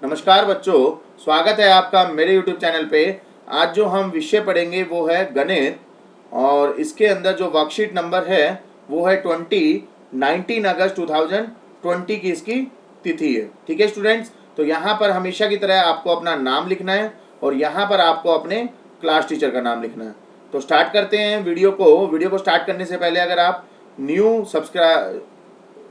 नमस्कार बच्चों, स्वागत है आपका मेरे YouTube चैनल पे। आज जो हम विषय पढ़ेंगे वो है गणित और इसके अंदर जो वर्कशीट नंबर है वो है 19 अगस्त 2020 की इसकी तिथि है। ठीक है स्टूडेंट्स, तो यहाँ पर हमेशा की तरह आपको अपना नाम लिखना है और यहाँ पर आपको अपने क्लास टीचर का नाम लिखना है। तो स्टार्ट करते हैं वीडियो को स्टार्ट करने से पहले अगर आप न्यू सब्सक्राइब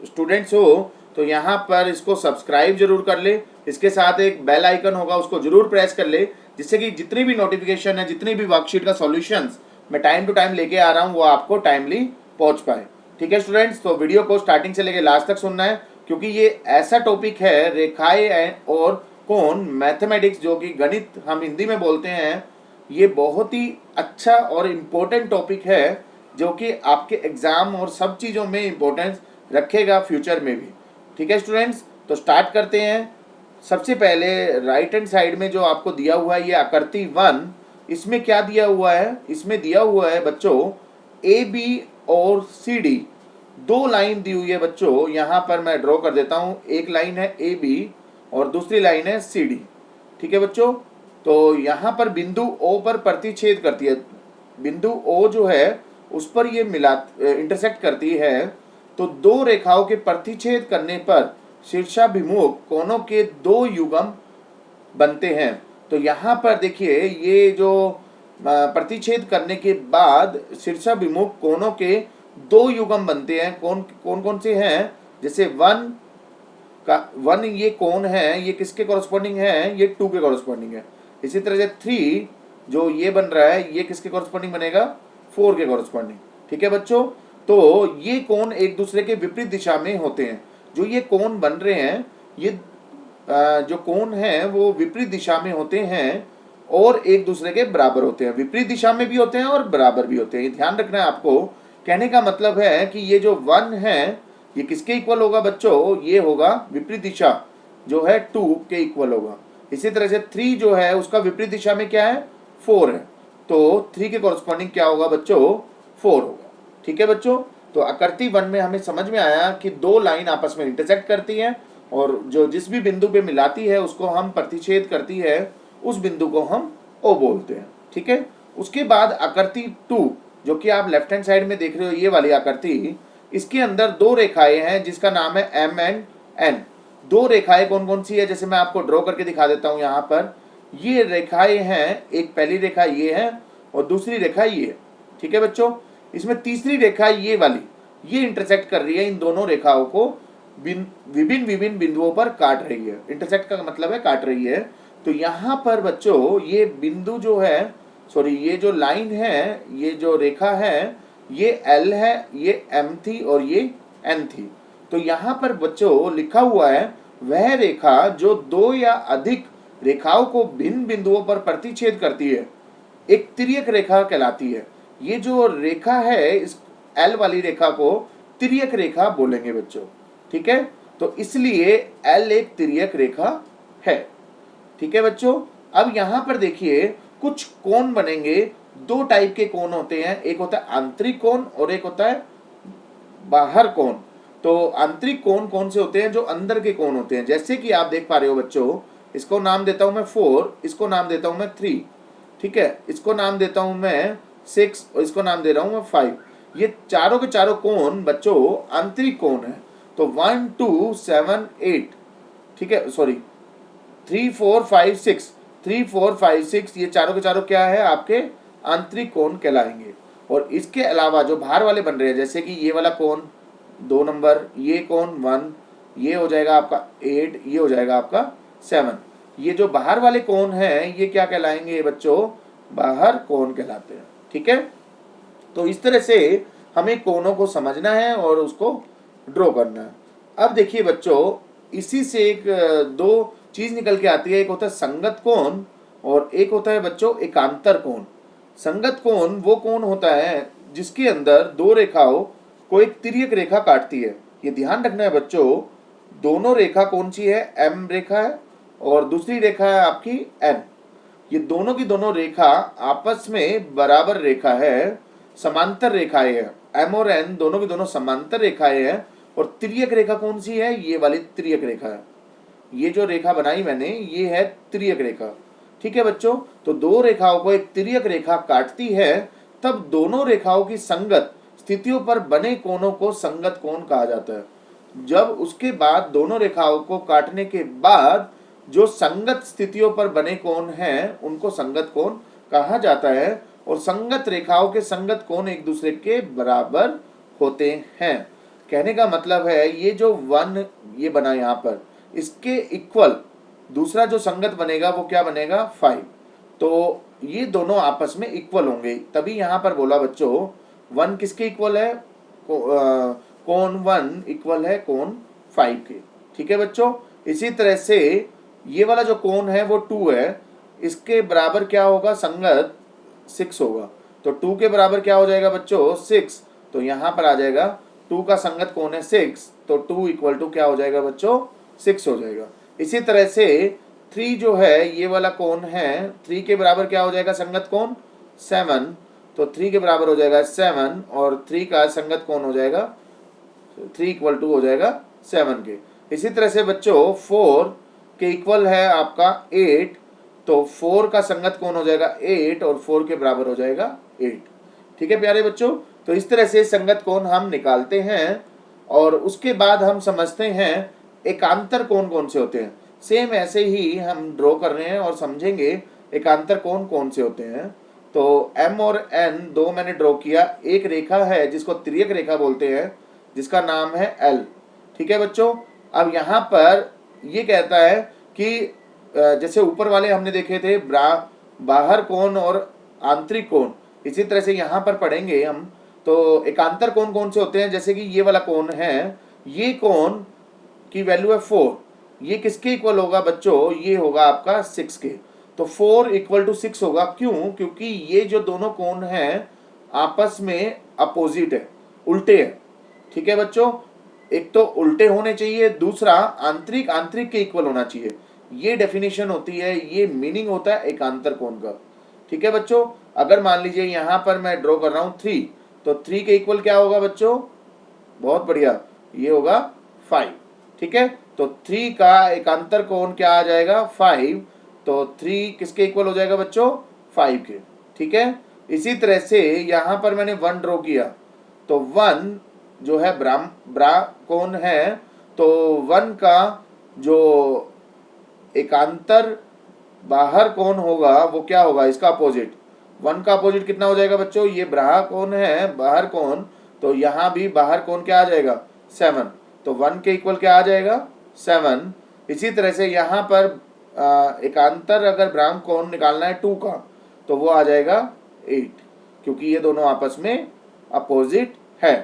स्टूडेंट्स हो तो यहाँ पर इसको सब्सक्राइब जरूर कर ले। इसके साथ एक बेल आइकन होगा, उसको जरूर प्रेस कर ले, जिससे कि जितनी भी नोटिफिकेशन है, जितनी भी वर्कशीट का सॉल्यूशंस मैं टाइम टू टाइम लेके आ रहा हूँ वो आपको टाइमली पहुंच पाए। ठीक है स्टूडेंट्स, तो वीडियो को स्टार्टिंग से लेके लास्ट तक सुनना है क्योंकि ये ऐसा टॉपिक है रेखाएं और कोण मैथमेटिक्स, जो कि गणित हम हिंदी में बोलते हैं। ये बहुत ही अच्छा और इम्पोर्टेंट टॉपिक है जो कि आपके एग्जाम और सब चीज़ों में इम्पोर्टेंस रखेगा फ्यूचर में भी। ठीक है स्टूडेंट्स, तो स्टार्ट करते हैं। सबसे पहले राइट हैंड साइड में जो आपको दिया हुआ है ये आकृति 1, इसमें क्या दिया हुआ है? इसमें दिया हुआ है बच्चों ए बी और सी डी, दो लाइन दी हुई है बच्चों। यहाँ पर मैं ड्रॉ कर देता हूँ, एक लाइन है ए बी और दूसरी लाइन है सी डी। ठीक है बच्चों, तो यहाँ पर बिंदु ओ पर प्रतिच्छेद करती है। बिंदु ओ जो है उस पर ये इंटरसेक्ट करती है। तो दो रेखाओं के प्रतिच्छेद करने पर शीर्षाभिमुख कोणों के दो युग्म बनते हैं। तो यहाँ पर देखिए, ये जो प्रतिच्छेद करने के बाद शीर्षाभिमुख कोणों के दो युग्म बनते हैं। कौन कौन कौन से हैं? जैसे वन ये कोण है, ये किसके कॉरस्पॉन्डिंग है? ये 2 के कॉरस्पॉन्डिंग है। इसी तरह से 3 जो ये बन रहा है, ये किसके कॉरस्पॉन्डिंग बनेगा? 4 के कॉरस्पॉन्डिंग। ठीक है बच्चों, तो ये कोण एक दूसरे के विपरीत दिशा में होते हैं। जो ये कोण बन रहे हैं, ये जो कोण है वो विपरीत दिशा में होते हैं और एक दूसरे के बराबर होते हैं। विपरीत दिशा में भी होते हैं और बराबर भी होते हैं, ये ध्यान रखना है आपको। कहने का मतलब है कि ये जो 1 है ये किसके इक्वल होगा बच्चों? ये होगा विपरीत दिशा जो है 2 के इक्वल होगा। इसी तरह से 3 जो है उसका विपरीत दिशा में क्या है? 4 है। तो 3 के कॉरस्पॉन्डिंग क्या होगा बच्चों? 4 होगा। ठीक है बच्चों, तो आकृति 1 में हमें समझ में आया कि दो लाइन आपस में इंटरसेक्ट करती हैं और जो जिस भी बिंदु पे मिलाती है उसको हम प्रतिच्छेद करती है, उस बिंदु को हम ओ बोलते हैं। ठीक है, उसके बाद आकृति 2 जो कि आप लेफ्ट हैंड साइड में देख रहे हो, ये वाली आकृति, इसके अंदर दो रेखाएं हैं जिसका नाम है एम एंड एन। दो रेखाएं कौन कौन सी है? जैसे मैं आपको ड्रॉ करके दिखा देता हूं। यहाँ पर ये रेखाएं हैं, एक पहली रेखा ये है और दूसरी रेखा ये है। ठीक है बच्चों, इसमें तीसरी रेखा ये वाली, ये इंटरसेक्ट कर रही है, इन दोनों रेखाओं को विभिन्न विभिन्न बिंदुओं पर काट रही है। इंटरसेक्ट का मतलब है काट रही है। तो यहाँ पर बच्चों ये बिंदु जो है, सॉरी, ये जो लाइन है, ये जो रेखा है, ये एल है, ये एम थी और ये एन थी। तो यहाँ पर बच्चों लिखा हुआ है वह रेखा जो दो या अधिक रेखाओं को भिन्न बिंदुओं पर प्रतिच्छेद करती है, एक तिर्यक रेखा कहलाती है। ये जो रेखा है, इस एल वाली रेखा को तिर्यक रेखा बोलेंगे बच्चों। ठीक है, तो इसलिए एल एक तिर्यक रेखा है। ठीक है बच्चों, अब यहां पर देखिए कुछ कोण बनेंगे। दो टाइप के कोण होते हैं, एक होता है आंतरिक कोण और एक होता है बाहर कोण। तो आंतरिक कोण कौन से होते हैं? जो अंदर के कोण होते हैं। जैसे कि आप देख पा रहे हो बच्चों, इसको नाम देता हूं मैं 4, इसको नाम देता हूं मैं 3। ठीक है, इसको नाम देता हूं मैं 6 और इसको नाम दे रहा हूं मैं 5। ये चारों के चारों कोण बच्चों आंतरिक कोण है। तो 1 2 7 8, ठीक है, सॉरी 3 4 5 6, 3 4 5 6, ये चारों के चारों क्या है? आपके आंतरिक कोण कहलाएंगे। और इसके अलावा जो बाहर वाले बन रहे हैं, जैसे कि ये वाला कोण 2 नंबर, ये कोण 1, ये हो जाएगा आपका 8, ये हो जाएगा आपका 7। ये जो बाहर वाले कोण हैं ये क्या कहलाएंगे बच्चों? बाहर कोण कहलाते हैं। ठीक है, तो इस तरह से हमें कोणों को समझना है और उसको ड्रॉ करना है। अब देखिए बच्चों, इसी से एक दो चीज निकल के आती है। एक होता है संगत कोण और एक होता है बच्चों एकांतर कोण। संगत कोण वो कोण होता है जिसके अंदर दो रेखाओं को एक तिर्यक रेखा काटती है। ये ध्यान रखना है बच्चों, दोनों रेखा कौन सी है? एम रेखा है और दूसरी रेखा है आपकी एन। ये दोनों की दोनों रेखा आपस में बराबर रेखा है, समांतर रेखाएं हैं। एम और एन दोनों की दोनों समांतर रेखाएं हैं और तिर्यक रेखा कौन सी है? ये वाली तिर्यक रेखा है। ये जो रेखा बनाई मैंने ये है तिर्यक रेखा। ठीक है बच्चों, तो दो रेखाओं को एक तिर्यक रेखा काटती है, तब दोनों रेखाओं की संगत स्थितियों पर बने कोणों को संगत कोण कहा जाता है। जब उसके बाद दोनों रेखाओं को काटने के बाद जो संगत स्थितियों पर बने कोण हैं उनको संगत कोण कहा जाता है, और संगत रेखाओं के संगत कोण एक दूसरे के बराबर होते हैं। कहने का मतलब है ये जो वन ये बना यहाँ पर, इसके इक्वल दूसरा जो संगत बनेगा वो क्या बनेगा 5। तो ये दोनों आपस में इक्वल होंगे, तभी यहाँ पर बोला बच्चों वन किसके इक्वल है, कोण वन इक्वल है कोण 5 के। ठीक है बच्चों, इसी तरह से ये वाला जो कोण है वो 2 है, इसके बराबर क्या होगा संगत 6 होगा। तो 2 के बराबर क्या हो जाएगा बच्चों 6, तो यहाँ पर आ जाएगा 2 का संगत कोण है 6, तो 2 इक्वल टू क्या हो जाएगा बच्चों 6 हो जाएगा। इसी तरह से 3 जो है ये वाला कोण है, 3 के बराबर क्या हो जाएगा संगत कोण 7, तो 3 के बराबर हो जाएगा 7 और 3 का संगत कोण हो जाएगा 3 इक्वल टू हो जाएगा 7 के। इसी तरह से बच्चों 4 के इक्वल है आपका 8, तो 4 का संगत कोण हो जाएगा 8 और 4 के बराबर हो जाएगा 8। ठीक है प्यारे बच्चों, तो इस तरह से संगत कोण हम निकालते हैं और उसके बाद हम समझते हैं एकांतर कोण कौन से होते हैं। सेम ऐसे ही हम ड्रॉ कर रहे हैं और समझेंगे एकांतर कोण कौन से होते हैं। तो M और N दो मैंने ड्रॉ किया, एक रेखा है जिसको तिर्यक रेखा बोलते हैं जिसका नाम है L। ठीक है बच्चों, अब यहाँ पर ये कहता है कि जैसे ऊपर वाले हमने देखे थे बाहर कोण और आंतरिक कोण, इसी तरह से यहाँ पर पढ़ेंगे हम। तो एकांतर कोण कौन से होते हैं, जैसे कि ये वाला कोण है, ये कोण की वैल्यू है 4, ये किसके इक्वल होगा बच्चों, ये होगा आपका 6 के। तो 4 इक्वल टू 6 होगा, क्यों, क्योंकि ये जो दोनों कोण हैं आपस में अपोजिट है, उल्टे हैं। ठीक है बच्चों, एक तो उल्टे होने चाहिए, दूसरा आंतरिक आंतरिक के इक्वल होना चाहिए। ये डेफिनेशन होती है, ये मीनिंग होता है एकांतर कोण का। ठीक है बच्चों, अगर मान लीजिए यहाँ पर मैं ड्रॉ कर रहा हूँ 3, तो 3 के इक्वल क्या होगा बच्चों, बहुत बढ़िया, ये होगा 5। ठीक है, तो 3 का एकांतर कोण क्या आ जाएगा 5, तो 3 किसके इक्वल हो जाएगा बच्चों 5 के। ठीक है, इसी तरह से यहाँ पर मैंने 1 ड्रॉ किया, तो 1 जो है ब्रा कोण है, तो 1 का जो एकांतर बाहर कोण होगा वो क्या होगा, इसका अपोजिट। 1 का अपोजिट कितना हो जाएगा बच्चों, ये ब्रा कोण है बाहर कोण, तो यहाँ भी बाहर कोण क्या आ जाएगा 7, तो 1 के इक्वल क्या आ जाएगा 7। इसी तरह से यहाँ पर एकांतर अगर ब्राह्म कोण निकालना है 2 का, तो वो आ जाएगा 8, क्योंकि ये दोनों आपस में अपोजिट है।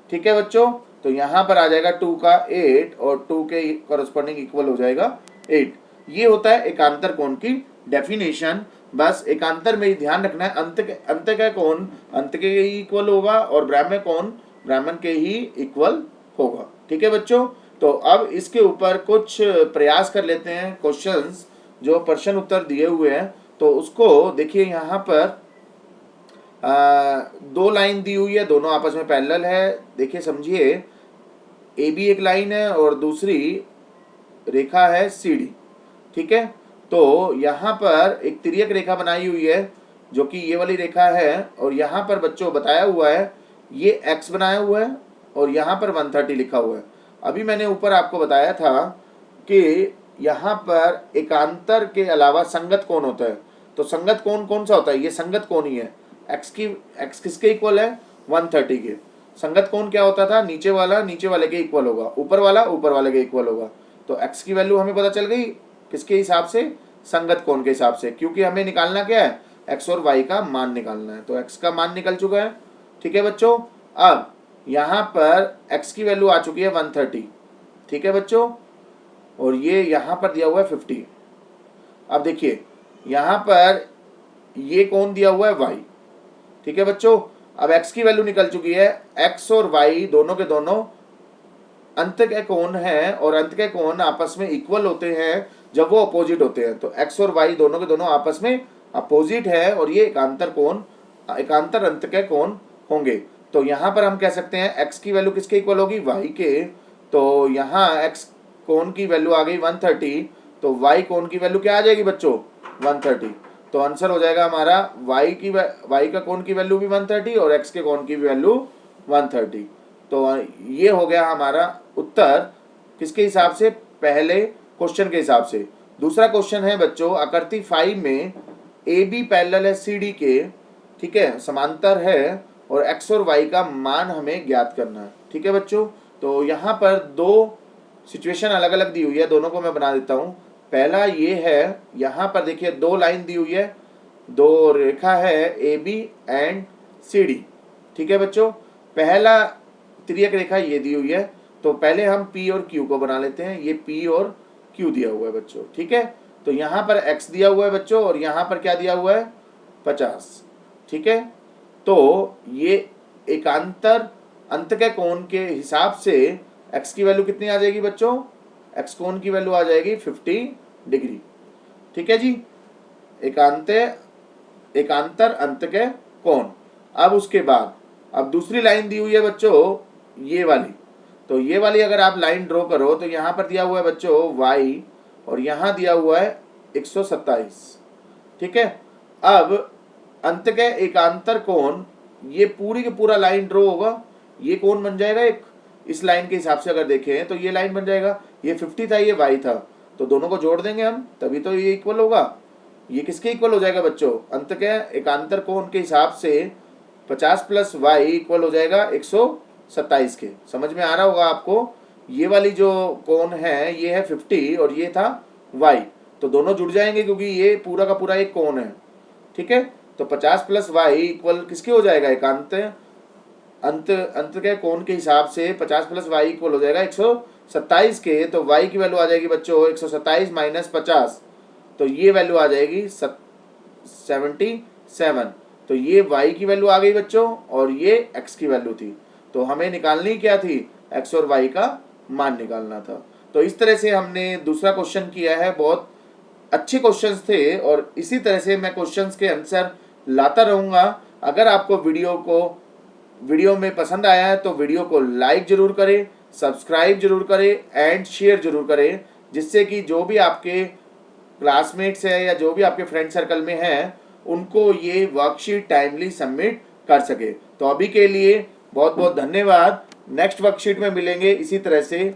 ठीक है बच्चों, तो यहाँ पर आ जाएगा 2 का 8 और 2 के कॉरस्पॉन्डिंग इक्वल हो जाएगा 8। ये होता है एकांतर कोण की डेफिनेशन। बस एकांतर में ही ध्यान रखना है, अंत का कोण अंत के ही इक्वल होगा और ब्राह्मण कोण ब्राह्मण के ही इक्वल होगा। ठीक है बच्चों, तो अब इसके ऊपर कुछ प्रयास कर लेते हैं, क्वेश्चंस जो प्रश्न उत्तर दिए हुए हैं। तो उसको देखिए, यहाँ पर 2 लाइन दी हुई है, दोनों आपस में पैरेलल है। देखिए समझिए, ए बी एक लाइन है और दूसरी रेखा है सी डी। ठीक है, तो यहाँ पर एक तिर्यक रेखा बनाई हुई है जो कि ये वाली रेखा है, और यहाँ पर बच्चों बताया हुआ है ये x बनाया हुआ है और यहाँ पर 130 लिखा हुआ है। अभी मैंने ऊपर आपको बताया था कि यहाँ पर एकांतर के अलावा संगत कोण होता है। तो संगत कोण कौन सा होता है, ये संगत कोण ही है। x किसके इक्वल है 130 के। संगत कोण क्या होता था, नीचे वाला नीचे वाले के इक्वल होगा, ऊपर वाला ऊपर वाले के इक्वल होगा। तो x की वैल्यू हमें पता चल गई किसके हिसाब से, संगत कोण के हिसाब से, क्योंकि हमें निकालना क्या है x और y का मान निकालना है। तो x का मान निकल चुका है। ठीक है बच्चों, अब यहाँ पर x की वैल्यू आ चुकी है 130। ठीक है बच्चों, और ये यहाँ पर दिया हुआ है 50। अब देखिए यहाँ पर ये कोण दिया हुआ है y। ठीक है बच्चों, अब x की वैल्यू निकल चुकी है। x और y दोनों के दोनों अंत के कोण है, और अंत के कोण आपस में इक्वल होते हैं जब वो अपोजिट होते हैं। तो x और y दोनों के दोनों आपस में अपोजिट है, और ये एकांतर कोण एकांतर अंत के कोण होंगे। तो यहाँ पर हम कह सकते हैं x की वैल्यू किसके इक्वल होगी, y के। तो यहाँ x कोण की वैल्यू आ गई 130, तो y कोण की वैल्यू क्या आ जाएगी बच्चों 130। तो आंसर हो जाएगा हमारा y का कोण की वैल्यू भी 130 और x के कोण की भी वैल्यू 130। तो ये हो गया हमारा उत्तर किसके हिसाब से, पहले क्वेश्चन के हिसाब से। दूसरा क्वेश्चन है बच्चों आकृति 5 में ए बी पैरेलल है सी डी के, ठीक है, समांतर है और x और y का मान हमें ज्ञात करना है। ठीक है बच्चों, तो यहाँ पर दो सिचुएशन अलग अलग दी हुई है, दोनों को मैं बना देता हूँ। पहला ये है, यहाँ पर देखिए दो लाइन दी हुई है, दो रेखा है A B and C D. ठीक है बच्चों, पहला तिर्यक रेखा ये दी हुई है, तो पहले हम P और Q को बना लेते हैं। ये P और Q दिया हुआ है बच्चों, ठीक है। तो यहाँ पर x दिया हुआ है बच्चों और यहाँ पर क्या दिया हुआ है 50, ठीक है। तो ये एकांतर अंत के कोण के हिसाब से x की वैल्यू कितनी आ जाएगी बच्चों, x कोण की वैल्यू आ जाएगी 50 डिग्री। ठीक है जी, एकांतर अंत के कोण। अब उसके बाद अब दूसरी लाइन दी हुई है बच्चों ये वाली, तो ये वाली अगर आप लाइन ड्रॉ करो तो यहाँ पर दिया हुआ है बच्चों y और यहाँ दिया हुआ है 127। ठीक है, अब अंत के एकांतर कोण, ये पूरी के पूरा लाइन ड्रॉ होगा, ये कोण बन जाएगा एक, इस लाइन के हिसाब से अगर देखें तो ये लाइन बन जाएगा, ये 50 था ये y था, तो दोनों को जोड़ देंगे हम तभी तो ये इक्वल होगा। ये किसके इक्वल हो जाएगा बच्चों, अंत के एकांतर कोण के हिसाब से 50 प्लस y इक्वल हो जाएगा 127 के। समझ में आ रहा होगा आपको, ये वाली जो कोण है ये है 50 और ये था y, तो दोनों जुड़ जाएंगे क्योंकि ये पूरा का पूरा एक कोण है। ठीक है, तो 50 प्लस y इक्वल किसके हो जाएगा, एकांत अंत के कोण के हिसाब से 50 प्लस y इक्वल हो जाएगा 127 के। तो y की वैल्यू आ जाएगी बच्चों 127 माइनस 50, तो ये वैल्यू आ जाएगी 77। तो ये y की वैल्यू आ गई बच्चों और ये x की वैल्यू थी, तो हमें निकालनी क्या थी, x और y का मान निकालना था। तो इस तरह से हमने दूसरा क्वेश्चन किया है, बहुत अच्छे क्वेश्चंस थे और इसी तरह से मैं क्वेश्चंस के आंसर लाता रहूँगा। अगर आपको वीडियो में पसंद आया है तो वीडियो को लाइक जरूर करें, सब्सक्राइब जरूर करें एंड शेयर जरूर करें, जिससे कि जो भी आपके क्लासमेट्स है या जो भी आपके फ्रेंड सर्कल में हैं उनको ये वर्कशीट टाइमली सबमिट कर सके। तो अभी के लिए बहुत बहुत धन्यवाद, नेक्स्ट वर्कशीट में मिलेंगे इसी तरह से।